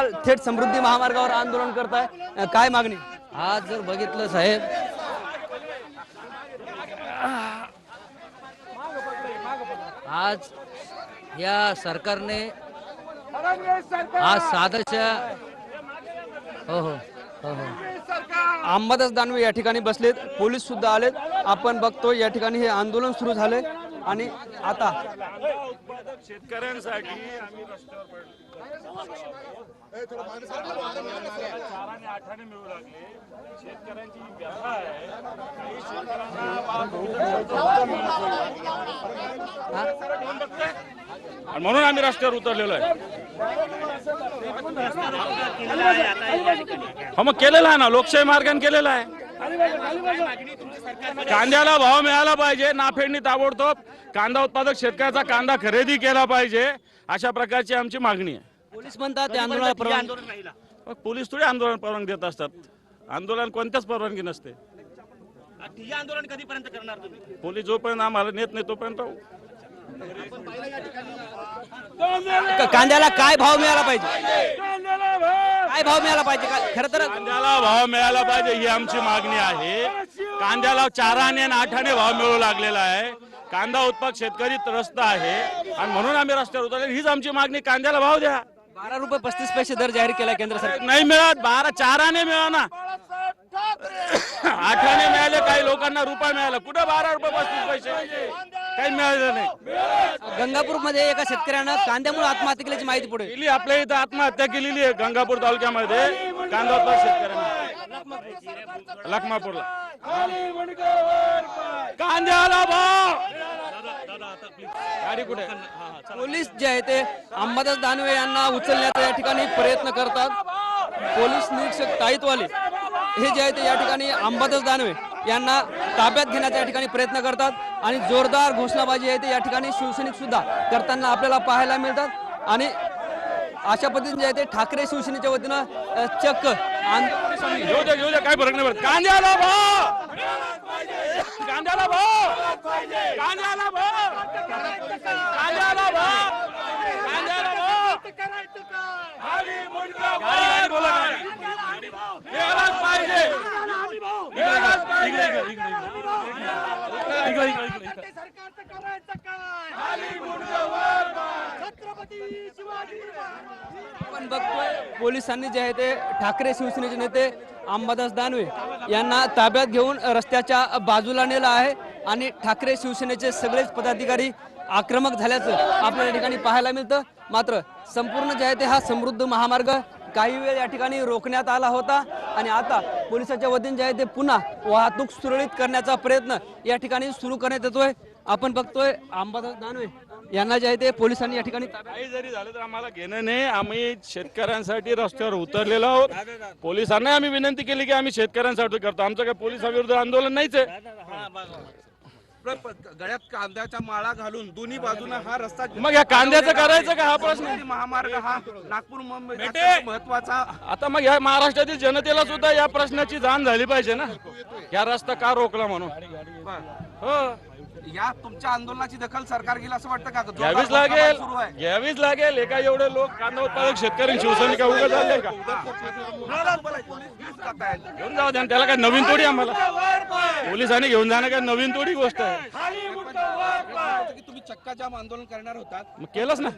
सांगाल थेट समृद्धी महामार्गावर आंदोलन करताय, काय मागणी? आज जर बघितलं साहेब, आज या सरकारने आज साधाच्या हो हो हो हो अंबादास दानवे या ठिकाणी बसलेत, पोलीस सुद्धा आलेत. आपण बघतो या ठिकाणी हे आंदोलन सुरू झाले आणि आता शेतकऱ्यांसाठी आम्ही रस्त्यावर पडलो. चाराने आठाने मिळू लागले. शेतकऱ्यांची व्यथा आहे. काही आणि म्हणून आम्ही रस्त्यावर उतरलेलो आहे. हो मग केलेला आहे ना, लोकशाही मार्गाने केलेला आहे. कांद्याला भाव मिळाला पाहिजे, नाफेडनी ताबडतोब कांदा उत्पादक शेतकऱ्याचा कांदा खरेदी केला पाहिजे, अशा प्रकारची आमची मागणी आहे. पोलीस म्हणतात त्या आंदोलनाला परवानगी. मग पोलीस थोडी आंदोलन परवानगी देत असतात. आंदोलन कोणत्याच परवानगी नसते. आंदोलन कधीपर्यंत करणार तुम्ही? पोलीस जोपर्यंत आम्हाला नेत नाही तोपर्यंत कांद्याला काय भाव मिळाला पाहिजे? काय भाव मिळाला पाहिजे? खरं तर कांद्याला भाव मिळाला पाहिजे ही आमची मागणी आहे. कांद्याला 4 आणि 8 भाव मिळू लागलेला आहे. कांदा उत्पादक शेतकरी त्रस्त आहे आणि म्हणून आम्ही रस्त्यावर उतरले. हीच आमची मागणी. कांद्याला भाव द्या. 12 रुपये 35 पैसे दर जाहीर केला केंद्र सरकार. नाही मिळत. 4 आणे मिळा ना. 8 आणे मिळाले, काही लोकांना रुपये मिळाला. कुठं 12 रुपये 35 पैसे? काही मिळालं नाही. गंगापूर मध्ये एका शेतकऱ्यानं कांद्यामुळे आत्महत्या केल्याची माहिती पुढे केली. आपल्या इथं आत्महत्या केलेली आहे गंगापूर तालुक्यामध्ये कांदा उत्पादक शेतकऱ्यांनी. लखमापूरला कांद्याला भाव. गाडी कुठे? पोलीस जे आहे ते अंबादास दानवे यांना उचलण्याचा या ठिकाणी प्रयत्न करतात. पोलीस निरीक्षक ताईतवाले हे जे आहे ते या ठिकाणी अंबादास दानवे यांना ताब्यात घेण्याचा या ठिकाणी प्रयत्न करतात आणि जोरदार घोषणाबाजी आहे ते या ठिकाणी शिवसैनिक सुद्धा करताना आपल्याला पाहायला मिळतात. आणि अशा पद्धतीने जे आहे ते ठाकरे शिवसेनेच्या वतीनं चक्क घेऊ द्या काय फरक नाही पडत. कांद्याला भाव. कांद्याला भाव. कांद्याला भाव. कांद्याला भाव. कांद्याला भाव. मिळालाच पाहिजे. मिळालाच पाहिजे. आपण बघतोय पोलिसांनी जे आहे ते ठाकरे शिवसेनेचे नेते अंबादास दानवे यांना ताब्यात घेऊन रस्त्याच्या बाजूला नेलं आहे आणि ठाकरे शिवसेनेचे सगळेच पदाधिकारी आक्रमक झाल्याचं आपल्याला या ठिकाणी पाहायला मिळतं. मात्र संपूर्ण जे आहे ते हा समृद्ध महामार्ग काही वेळ या ठिकाणी रोखण्यात आला होता आणि आता पोलिसांच्या वतीने जे आहे ते पुन्हा वाहतूक सुरळीत करण्याचा प्रयत्न या ठिकाणी सुरू करण्यात येतोय. आपण बघतोय अंबादास दानवे यांना जे आहे ते पोलिसांनी या ठिकाणी काही जरी झालं तर आम्हाला घेणं नाही. आम्ही शेतकऱ्यांसाठी रस्त्यावर उतरलेलो आहोत. पोलिसांना आम्ही विनंती केली की आम्ही शेतकऱ्यांसाठी करतो. आमचं काही पोलिसांविरुद्ध आंदोलन नाहीच आहे. गळ्यात कांद्याच्या माळा घालून दोन्ही बाजूने हा रस्ता, मग या कांद्याचं करायचं का? हा प्रश्न महामार्ग हा नागपूर मुंबई महत्वाचा. आता मग या महाराष्ट्रातील जनतेला सुद्धा या प्रश्नाची जाण झाली पाहिजे ना, या रस्ता का रोखला म्हणून. हो, या तुमच्या आंदोलनाची दखल सरकार घेईल असं वाटतं का? घ्यावीच लागेल. घ्यावीच लागेल. एका एवढे लोक कांदा उत्पादक शेतकरी शिवसैनिक का उगा झाले का? घेऊन जाऊ द्या. त्याला काय नवीन तोडी आम्हाला पोलिसांनी घेऊन जाणं काय नवीन तोडी गोष्ट आहे. तुम्ही चक्का जाम आंदोलन करणार होतात, मग केलंच ना.